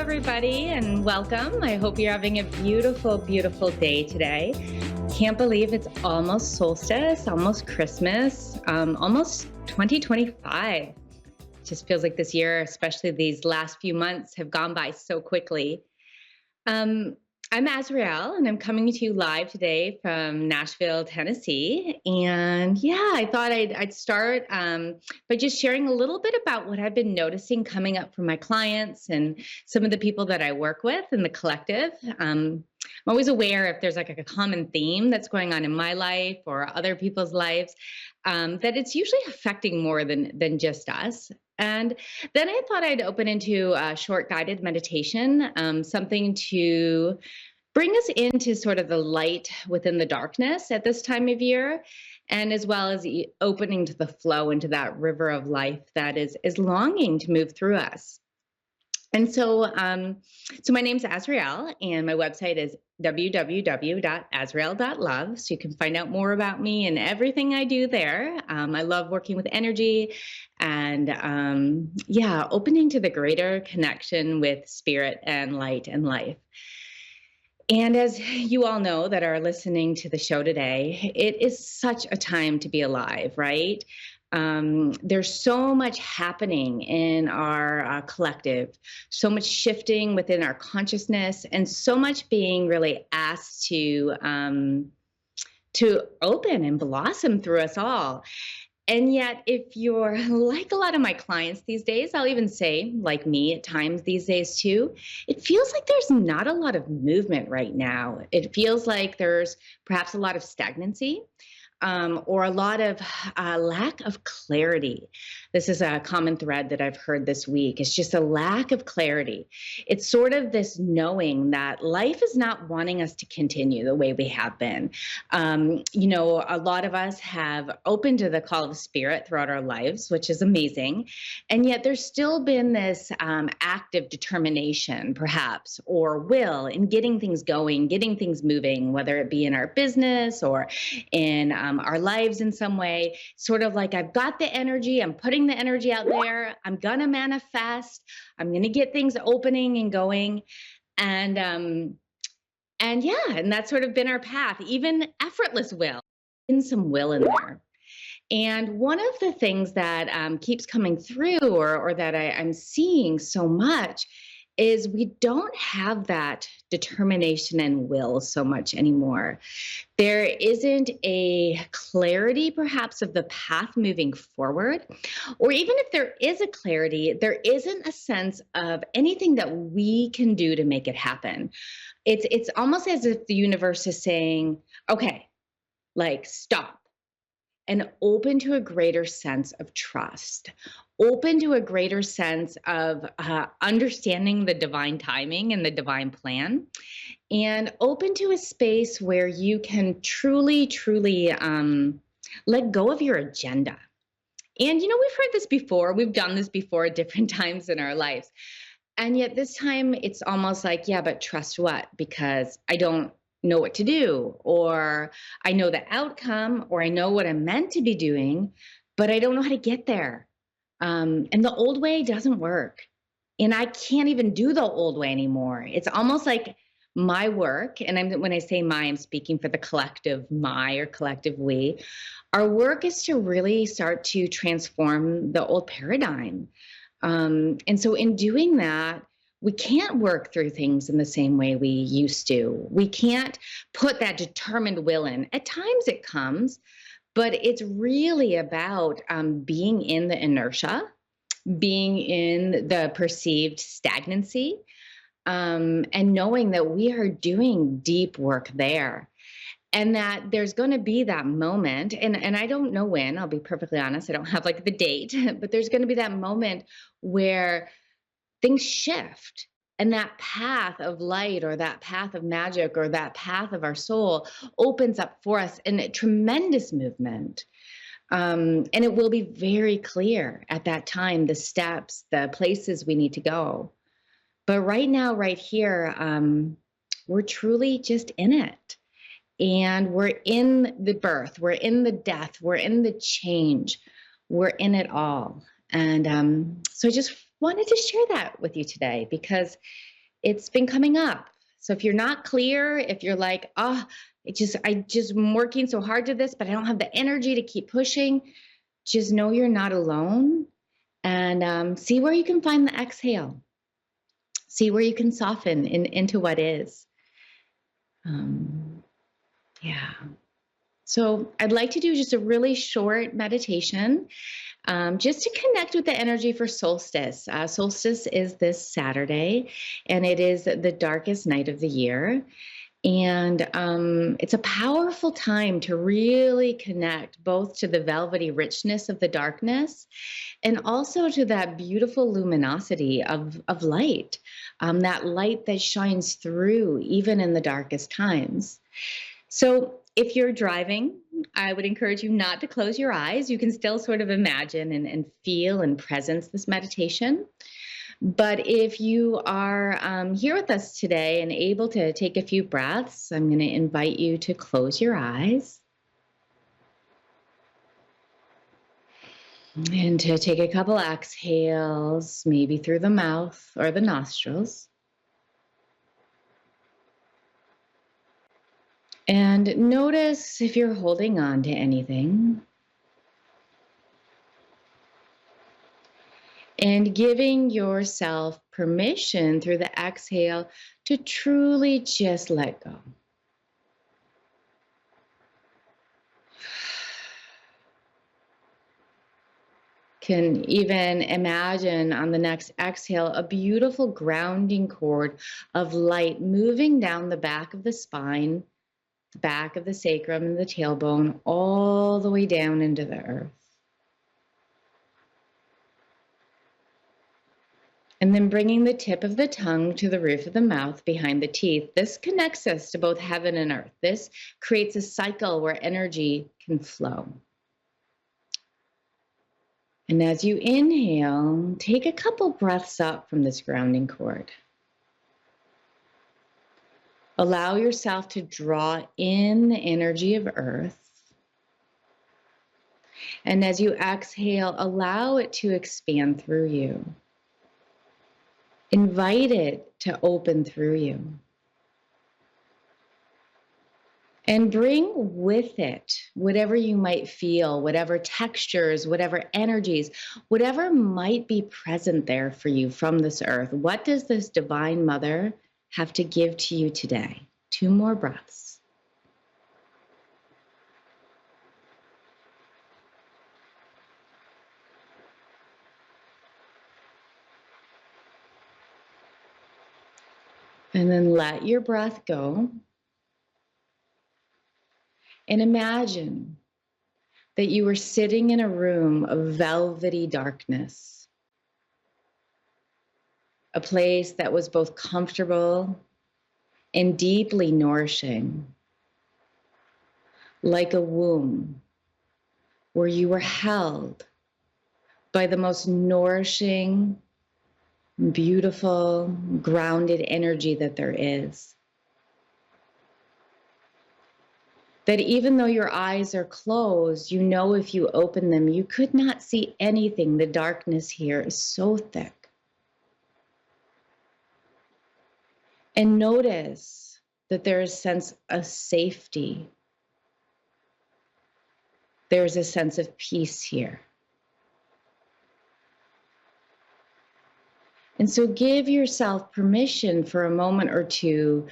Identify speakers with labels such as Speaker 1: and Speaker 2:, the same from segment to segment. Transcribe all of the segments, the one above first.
Speaker 1: everybody, and welcome. I hope you're having a beautiful, beautiful day today. Can't believe it's almost solstice, almost Christmas, almost 2025. Just feels like this year, especially these last few months, have gone by so quickly. Um, I'm Asrael, and I'm coming to you live today from Nashville, Tennessee. And yeah, I thought I'd start by just sharing a little bit about what I've been noticing coming up from my clients and some of the people that I work with in the collective. I'm always aware if there's like a common theme that's going on in my life or other people's lives, that it's usually affecting more than just us. And then I thought I'd open into a short guided meditation, something to bring us into sort of the light within the darkness at this time of year, and as well as opening to the flow into that river of life that is longing to move through us. And so my name's Asrael, and my website is www.asrael.love. So you can find out more about me and everything I do there. I love working with energy and, opening to the greater connection with spirit and light and life. And as you all know that are listening to the show today, it is such a time to be alive, right? There's so much happening in our collective, so much shifting within our consciousness, and so much being really asked to open and blossom through us all. And yet, if you're like a lot of my clients these days, I'll even say, like me at times these days too, it feels like there's not a lot of movement right now. It feels like there's perhaps a lot of stagnancy. Or a lot of lack of clarity. This is a common thread that I've heard this week. It's just a lack of clarity. It's sort of this knowing that life is not wanting us to continue the way we have been. A lot of us have opened to the call of spirit throughout our lives, which is amazing. And yet there's still been this active determination, perhaps, or will in getting things going, getting things moving, whether it be in our business or in our lives in some way. Sort of like, I've got the energy, I'm putting the energy out there, I'm gonna manifest, I'm gonna get things opening and going. And that's sort of been our path, even effortless will, in some will in there. And one of the things that keeps coming through, or that I'm seeing so much, is we don't have that determination and will so much anymore. There isn't a clarity, perhaps, of the path moving forward. Or even if there is a clarity, there isn't a sense of anything that we can do to make it happen. It's almost as if the universe is saying, okay, like, stop, and open to a greater sense of trust, open to a greater sense of understanding the divine timing and the divine plan, and open to a space where you can truly, truly let go of your agenda. And, we've heard this before, we've done this before at different times in our lives. And yet this time it's almost like, yeah, but trust what? Because I don't know what to do, or I know the outcome, or I know what I'm meant to be doing, but I don't know how to get there. And the old way doesn't work. And I can't even do the old way anymore. It's almost like my work, and when I say my, I'm speaking for the collective my or collective we. Our work is to really start to transform the old paradigm. And so in doing that, we can't work through things in the same way we used to. We can't put that determined will in. At times it comes, but it's really about being in the inertia, being in the perceived stagnancy, and knowing that we are doing deep work there. And that there's going to be that moment, and I don't know when, I'll be perfectly honest, I don't have like the date, but there's going to be that moment where things shift, and that path of light, or that path of magic, or that path of our soul opens up for us in a tremendous movement. And it will be very clear at that time, the steps, the places we need to go. But right now, right here, we're truly just in it. And we're in the birth, we're in the death, we're in the change, we're in it all. And so I just wanted to share that with you today, because it's been coming up. So if you're not clear, if you're like, oh, I'm working so hard to this, but I don't have the energy to keep pushing, just know you're not alone, and see where you can find the exhale. See where you can soften into what is. Yeah. So I'd like to do just a really short meditation, just to connect with the energy for solstice. Solstice is this Saturday, and it is the darkest night of the year. And it's a powerful time to really connect both to the velvety richness of the darkness and also to that beautiful luminosity of light, that light that shines through even in the darkest times. So if you're driving, I would encourage you not to close your eyes. You can still sort of imagine and feel and presence this meditation. But if you are here with us today and able to take a few breaths, I'm going to invite you to close your eyes and to take a couple exhales, maybe through the mouth or the nostrils. And notice if you're holding on to anything. And giving yourself permission through the exhale to truly just let go. Can even imagine on the next exhale a beautiful grounding cord of light moving down the back of the spine, the back of the sacrum and the tailbone, all the way down into the earth. And then bringing the tip of the tongue to the roof of the mouth behind the teeth. This connects us to both heaven and earth. This creates a cycle where energy can flow. And as you inhale, take a couple breaths up from this grounding cord. Allow yourself to draw in the energy of earth. And as you exhale, allow it to expand through you. Invite it to open through you. And bring with it whatever you might feel, whatever textures, whatever energies, whatever might be present there for you from this earth. What does this Divine Mother have to give to you today? 2 more breaths. And then let your breath go. And imagine that you were sitting in a room of velvety darkness, a place that was both comfortable and deeply nourishing, like a womb where you were held by the most nourishing, beautiful, grounded energy that there is. That even though your eyes are closed, you know if you open them, you could not see anything. The darkness here is so thick. And notice that there is a sense of safety. There's a sense of peace here. And so give yourself permission for a moment or two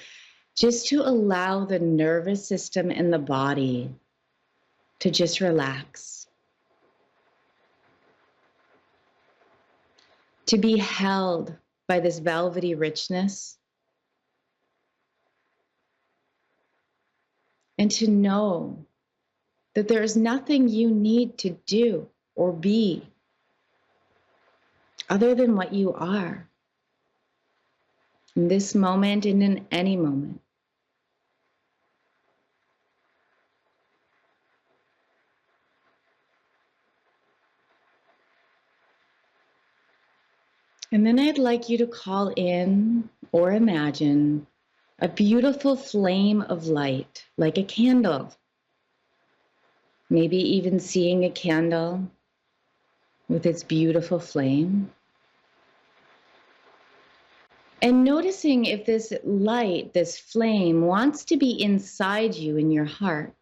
Speaker 1: just to allow the nervous system and the body to just relax. To be held by this velvety richness. And to know that there is nothing you need to do or be other than what you are in this moment and in any moment. And then I'd like you to call in or imagine a beautiful flame of light, like a candle. Maybe even seeing a candle with its beautiful flame. And noticing if this light, this flame, wants to be inside you in your heart,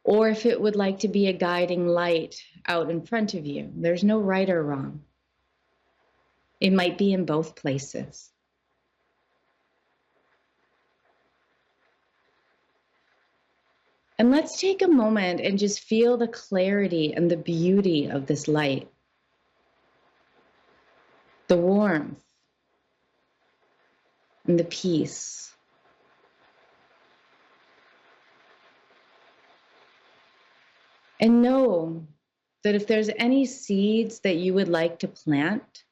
Speaker 1: or if it would like to be a guiding light out in front of you. There's no right or wrong. It might be in both places. And let's take a moment and just feel the clarity and the beauty of this light, the warmth and the peace. And know that if there's any seeds that you would like to plant,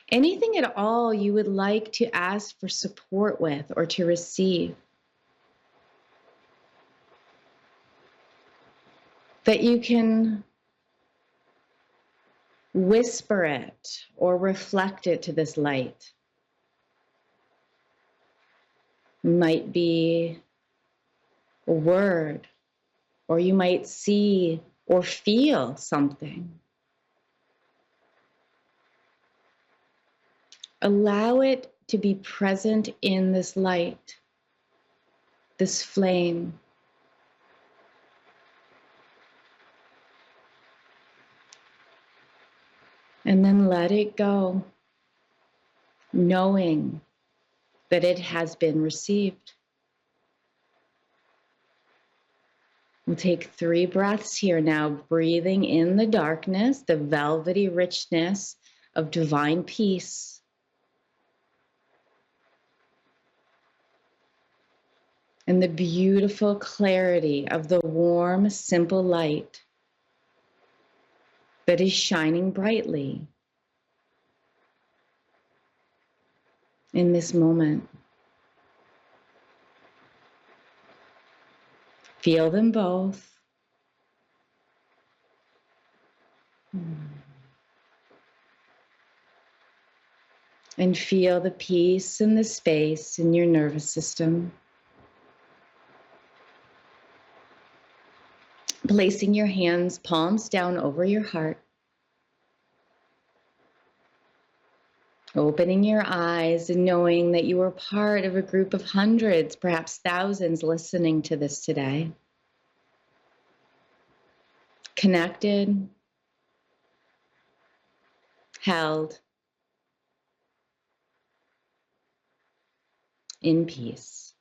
Speaker 1: anything at all you would like to ask for support with or to receive, that you can whisper it or reflect it to this light. It might be a word, or you might see or feel something. Allow it to be present in this light, this flame. And then let it go, knowing that it has been received. We'll take 3 breaths here now, breathing in the darkness, the velvety richness of divine peace. And the beautiful clarity of the warm, simple light that is shining brightly in this moment. Feel them both. And feel the peace and the space in your nervous system. Placing your hands, palms down over your heart. Opening your eyes and knowing that you are part of a group of hundreds, perhaps thousands listening to this today. Connected, held, in peace.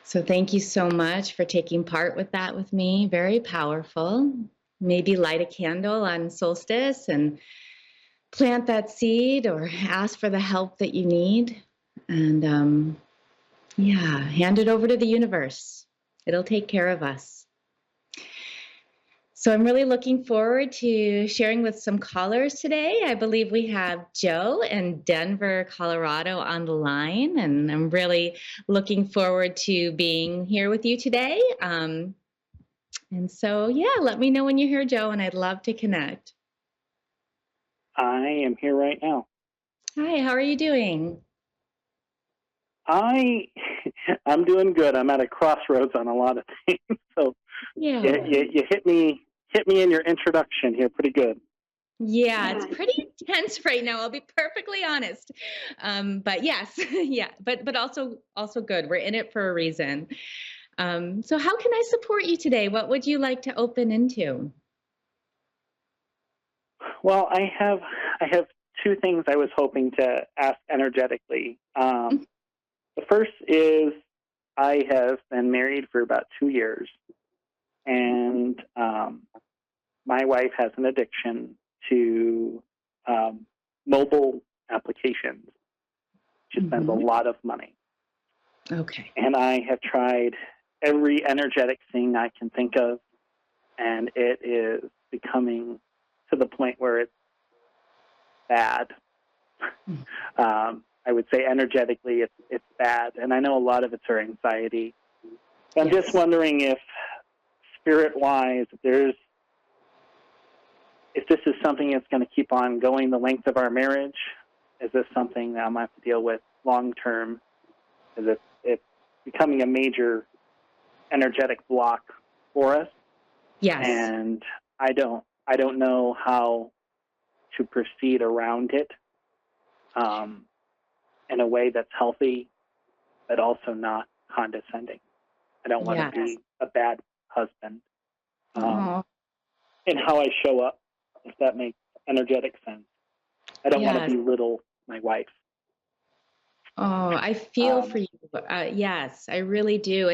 Speaker 1: So thank you so much for taking part with that with me. Very powerful. Maybe light a candle on solstice and plant that seed or ask for the help that you need. And hand it over to the universe. It'll take care of us. So I'm really looking forward to sharing with some callers today. I believe we have Joe in Denver, Colorado on the line, and I'm really looking forward to being here with you today. And so, let me know when you're here, Joe, and I'd love to connect.
Speaker 2: I am here right now.
Speaker 1: Hi, how are you doing?
Speaker 2: I'm doing good. I'm at a crossroads on a lot of things. So you hit me in your introduction here pretty good.
Speaker 1: Yeah, it's pretty intense right now. I'll be perfectly honest. But yes, but also good. We're in it for a reason. So how can I support you today? What would you like to open into?
Speaker 2: Well, I have 2 things I was hoping to ask energetically. The first is I have been married for about 2 years, and my wife has an addiction to mobile applications. She spends a lot of money.
Speaker 1: Okay.
Speaker 2: And I have tried every energetic thing I can think of, and it is becoming to the point where it's bad. I would say energetically it's bad, and I know a lot of it's her anxiety. I'm just wondering if spirit-wise, if this is something that's going to keep on going the length of our marriage. Is this something that I'm going to have to deal with long-term? Is it's becoming a major energetic block for us?
Speaker 1: Yes.
Speaker 2: and I don't know how to proceed around it um, in a way that's healthy, but also not condescending. I don't want to
Speaker 1: Yes.
Speaker 2: be a bad husband
Speaker 1: Oh,
Speaker 2: in how I show up, if that makes energetic sense. I don't want to
Speaker 1: yes.
Speaker 2: belittle my wife.
Speaker 1: Oh, I feel
Speaker 2: Um,
Speaker 1: for you. Yes, I really do.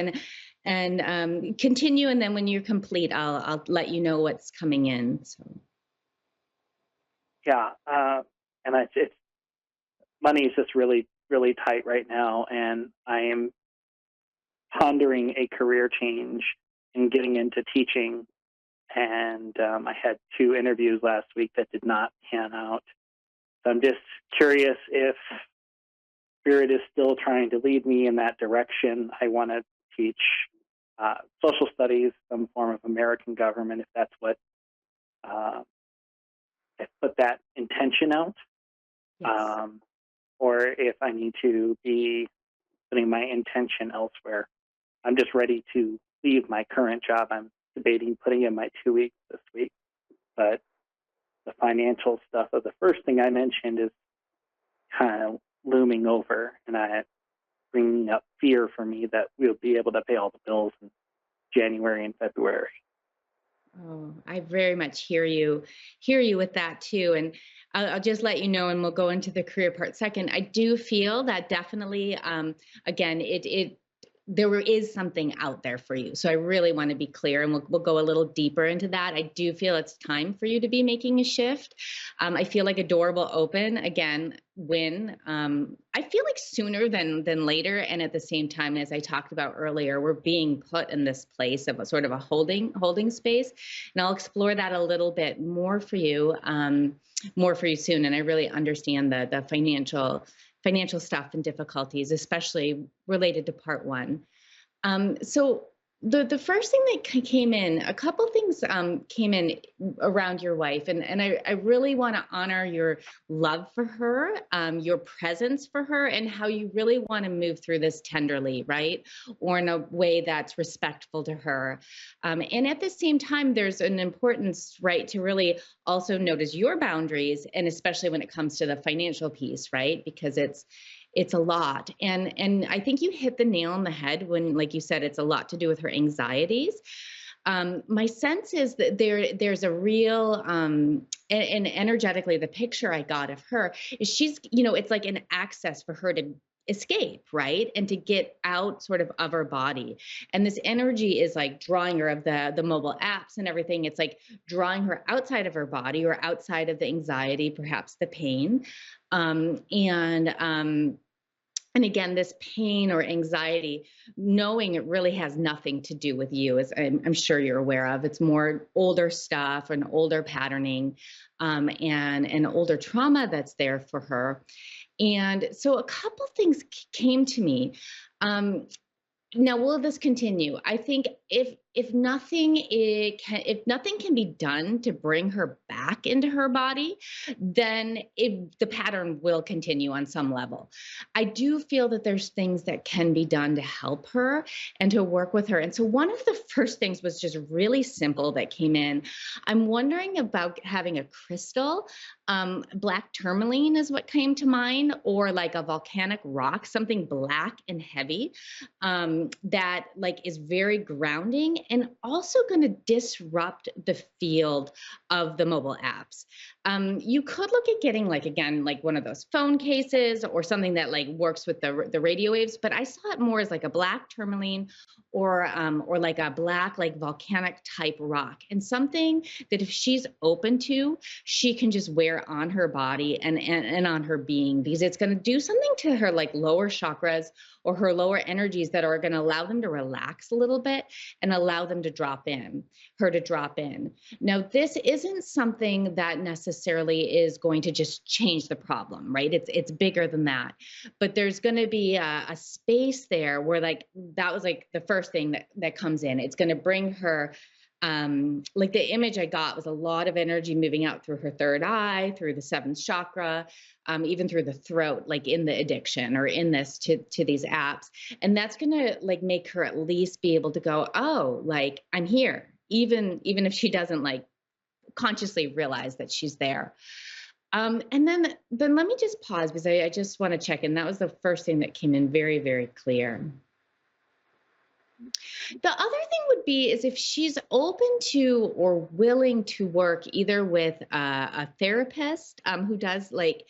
Speaker 1: And continue, and then when you're complete, I'll let you know what's coming in. So
Speaker 2: yeah, and it's money is just really really tight right now, and I am pondering a career change and getting into teaching. And I had 2 interviews last week that did not pan out. So I'm just curious if Spirit is still trying to lead me in that direction. I want to teach social studies, some form of American government, if that's what uh, I put that intention out,
Speaker 1: yes.
Speaker 2: um, or if I need to be putting my intention elsewhere. I'm just ready to leave my current job. I'm debating putting in my 2 weeks this week, but the financial stuff of the first thing I mentioned is kind of looming over, and I bringing up fear for me that we'll be able to pay all the bills in January and February.
Speaker 1: Oh, I very much hear you with that too. And I'll just let you know, and we'll go into the career part second. I do feel that definitely, again, it there is something out there for you. So I really want to be clear, and we'll go a little deeper into that. I do feel it's time for you to be making a shift. I feel like a door will open again when I feel like sooner than later. And at the same time, as I talked about earlier, we're being put in this place of a sort of a holding space, and I'll explore that a little bit more for you soon. And I really understand the financial stuff and difficulties, especially related to part one. So the first thing that came in, a couple things came in around your wife, and I really want to honor your love for her, your presence for her, and how you really want to move through this tenderly, right? Or in a way that's respectful to her. And at the same time, there's an importance, right, to really also notice your boundaries, and especially when it comes to the financial piece, right? Because it's a lot. And I think you hit the nail on the head when, like you said, it's a lot to do with her anxieties. My sense is that there's a real and energetically, the picture I got of her is she's, it's like an access for her to escape, right, and to get out sort of her body. And this energy is like drawing her, of the mobile apps and everything, it's like drawing her outside of her body, or outside of the anxiety, perhaps the pain. And again, this pain or anxiety, knowing it really has nothing to do with you, as I'm sure you're aware of. It's more older stuff and older patterning, and older trauma that's there for her. And so a couple things came to me. Now, will this continue? I think if nothing can be done to bring her back into her body, then the pattern will continue on some level. I do feel that there's things that can be done to help her and to work with her. And so one of the first things was just really simple that came in. I'm wondering about having a crystal. Black tourmaline is what came to mind, or like a volcanic rock, something black and heavy, that like is very grounding, and also going to disrupt the field of the mobile apps. You could look at getting, like, again, like one of those phone cases or something that like works with the radio waves, but I saw it more as like a black tourmaline, or like a black, like volcanic type rock, and something that if she's open to, she can just wear on her body and on her being, because it's going to do something to her like lower chakras or her lower energies that are going to allow them to relax a little bit and allow them to drop in, her to drop in. Now, this isn't something that necessarily is going to just change the problem, right? It's bigger than that. But there's going to be a space there where, like, that was like the first thing that comes in. It's going to bring her, like, the image I got was a lot of energy moving out through her third eye, through the seventh chakra, even through the throat, like in the addiction or in this to these apps. And that's going to like make her at least be able to go, oh, like, I'm here. even if she doesn't like consciously realize that she's there. And then let me just pause because I just want to check in. That was the first thing that came in very, very clear. The other thing would be is if she's open to or willing to work either with a therapist who does like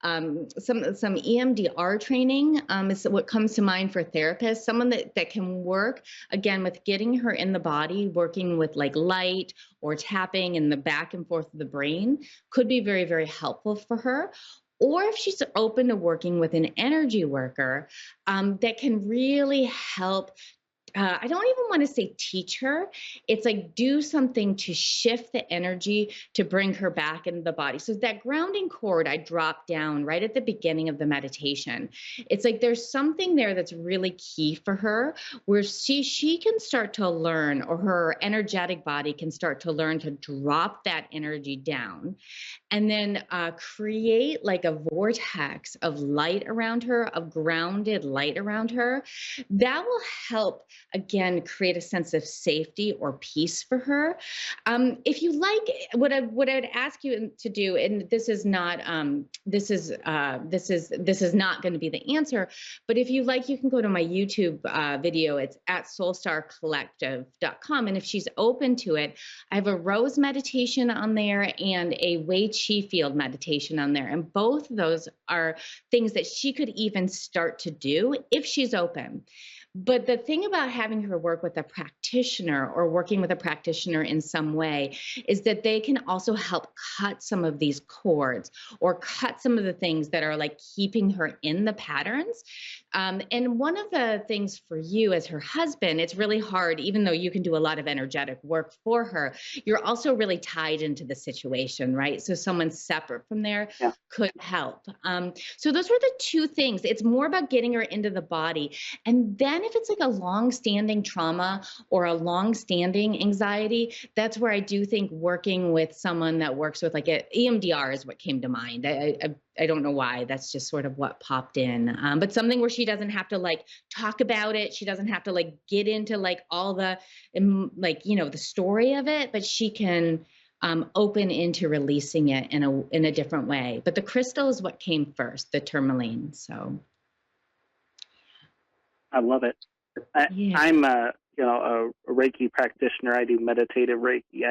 Speaker 1: some EMDR training is what comes to mind for therapists. Someone that can work again with getting her in the body, working with like light or tapping in the back and forth of the brain could be very, very helpful for her. Or if she's open to working with an energy worker that can really help I don't even want to say teach her. It's like do something to shift the energy to bring her back into the body. So that grounding cord I dropped down right at the beginning of the meditation. It's like there's something there that's really key for her where she can start to learn, or her energetic body can start to learn to drop that energy down and then create like a vortex of light around her, of grounded light around her. That will help, again, create a sense of safety or peace for her. If you like, what I'd ask you to do, and this is not this is not going to be the answer, but if you like, you can go to my YouTube video. It's at soulstarcollective.com, and if she's open to it, I have a rose meditation on there and a Wei Chi field meditation on there. And both of those are things that she could even start to do if she's open. But the thing about having her work with a practitioner or working with a practitioner in some way is that they can also help cut some of these cords or cut some of the things that are like keeping her in the patterns. And one of the things for you as her husband, it's really hard, even though you can do a lot of energetic work for her, you're also really tied into the situation, right? So someone separate from there could help. So those were the two things. It's more about getting her into the body. And then if it's like a long-standing trauma or a long-standing anxiety, that's where I do think working with someone that works with like EMDR is what came to mind. I don't know why. That's just sort of what popped in. But something where she doesn't have to like talk about it. She doesn't have to like get into like all the like, you know, the story of it, but she can open into releasing it in a different way. But the crystal is what came first, the tourmaline. So
Speaker 2: I love it. I'm a Reiki practitioner. I do meditative Reiki.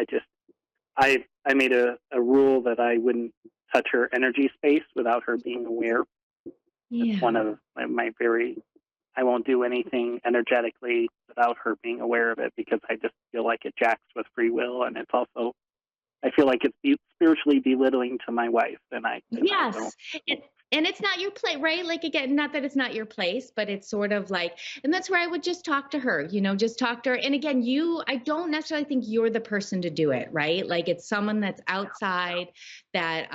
Speaker 2: I made a rule that I wouldn't touch her energy space without her being aware. It's one of my I won't do anything energetically without her being aware of it, because I just feel like it jacks with free will, and it's also, I feel like it's spiritually belittling to my wife. And I
Speaker 1: and it's not your place, right? Like, again, not that it's not your place, but it's sort of like, and that's where I would just talk to her, just talk to her. And again, I don't necessarily think you're the person to do it, right? Like it's someone that's outside that,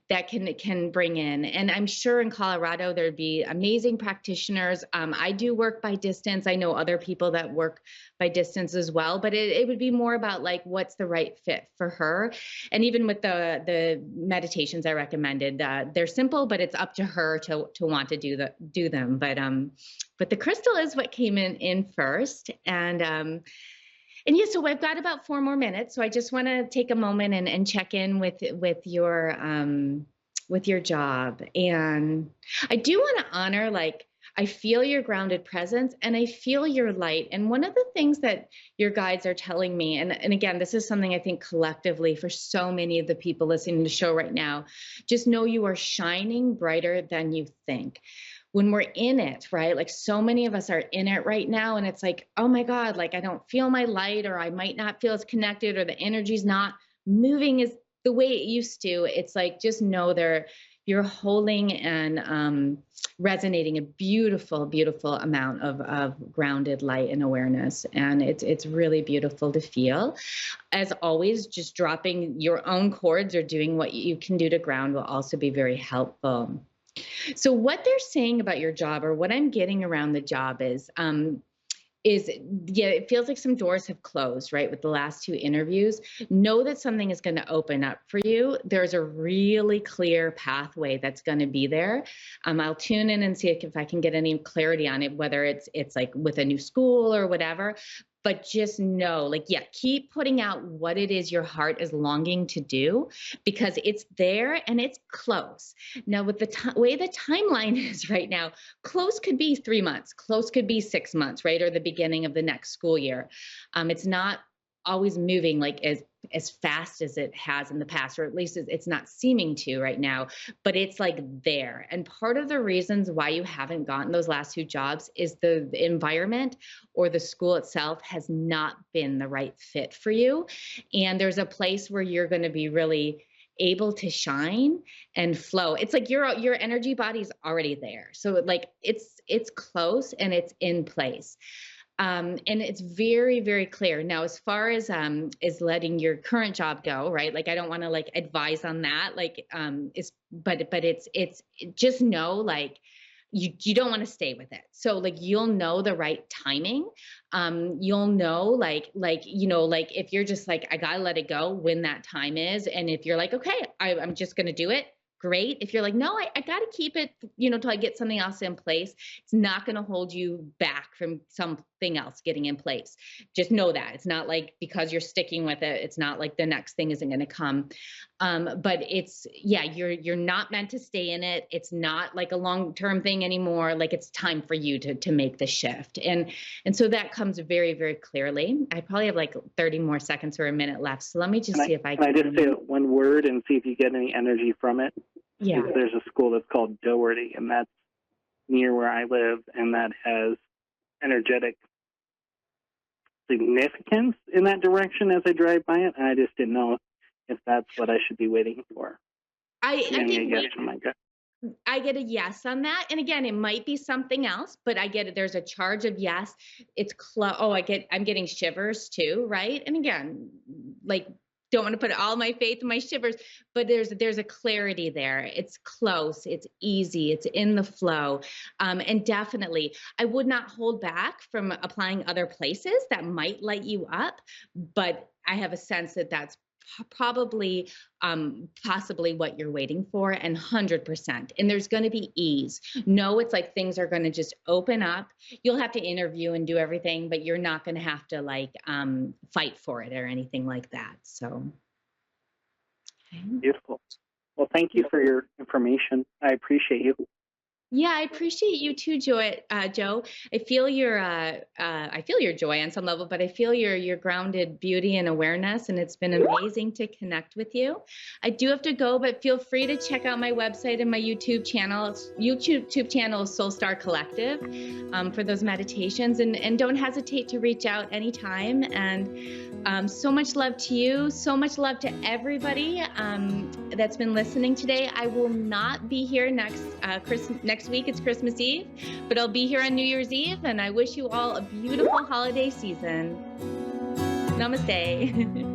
Speaker 1: that can bring in. And I'm sure in Colorado, there'd be amazing practitioners. I do work by distance. I know other people that work by distance as well, but it would be more about like, what's the right fit for her. And even with the meditations I recommended, they're simple, but it's up to her to want to do them. But the crystal is what came in first. And yeah, so I've got about 4 more minutes. So I just want to take a moment and check in with your job. And I do want to honor, like, I feel your grounded presence and I feel your light. And one of the things that your guides are telling me, and again, this is something I think collectively for so many of the people listening to the show right now, just know you are shining brighter than you think. When we're in it, right? Like so many of us are in it right now. And it's like, oh my God, like I don't feel my light, or I might not feel as connected, or the energy's not moving as the way it used to. It's like, just know you're holding and resonating a beautiful, beautiful amount of grounded light and awareness. And it's really beautiful to feel. As always, just dropping your own cords or doing what you can do to ground will also be very helpful. So what they're saying about your job, or what I'm getting around the job is it feels like some doors have closed, right? With the last 2 interviews, know that something is going to open up for you. There's a really clear pathway that's going to be there. I'll tune in and see if I can get any clarity on it, whether it's like with a new school or whatever. but just know, like, yeah, keep putting out what it is your heart is longing to do, because it's there and it's close. Now, with the way the timeline is right now, close could be 3 months, close could be 6 months, right? Or the beginning of the next school year. It's not always moving like as fast as it has in the past, or at least it's not seeming to right now, but it's like there. And part of the reasons why you haven't gotten those last two jobs is the environment or the school itself has not been the right fit for you. And there's a place where you're going to be really able to shine and flow. It's like your energy body's already there. So like it's close and it's in place. And it's very, very clear. Now, as far as is letting your current job go, right? Like I don't want to like advise on that. Like but it's just know like you don't want to stay with it. So like you'll know the right timing. You'll know like like if you're just like I gotta let it go when that time is, and if you're like okay, I'm just gonna do it. Great. If you're like, no, I got to keep it, till I get something else in place, it's not going to hold you back from something else getting in place. Just know that it's not like because you're sticking with it, it's not like the next thing isn't going to come. But it's, yeah, you're not meant to stay in it. It's not like a long-term thing anymore. Like it's time for you to make the shift. And so that comes very, very clearly. I probably have like 30 more seconds or a minute left. So let me just see if I
Speaker 2: can. Can I just say one word and see if you get any energy from it?
Speaker 1: Yeah.
Speaker 2: There's a school that's called Doherty, and that's near where I live, and that has energetic significance in that direction as I drive by it, and I just didn't know if that's what I should be waiting for.
Speaker 1: I get a yes on that. And again, it might be something else, but I get it. There's a charge of yes. It's I'm getting shivers too, right? And again, like don't want to put all my faith in my shivers, but there's a clarity there. It's close, it's easy, it's in the flow. And definitely I would not hold back from applying other places that might light you up, but I have a sense that that's probably possibly what you're waiting for, and 100%. And there's going to be ease. No, it's like things are going to just open up. You'll have to interview and do everything, but you're not going to have to like fight for it or anything like that. So
Speaker 2: okay. Beautiful. Well, thank you for your information. I appreciate you.
Speaker 1: Yeah, I appreciate you too, Joe. I feel your joy on some level, but I feel your grounded beauty and awareness, and it's been amazing to connect with you. I do have to go, but feel free to check out my website and my YouTube channel. YouTube channel is Soulstar Collective for those meditations, and don't hesitate to reach out anytime. And so much love to you, so much love to everybody that's been listening today. I will not be here next week. It's Christmas Eve, but I'll be here on New Year's Eve, and I wish you all a beautiful holiday season. Namaste.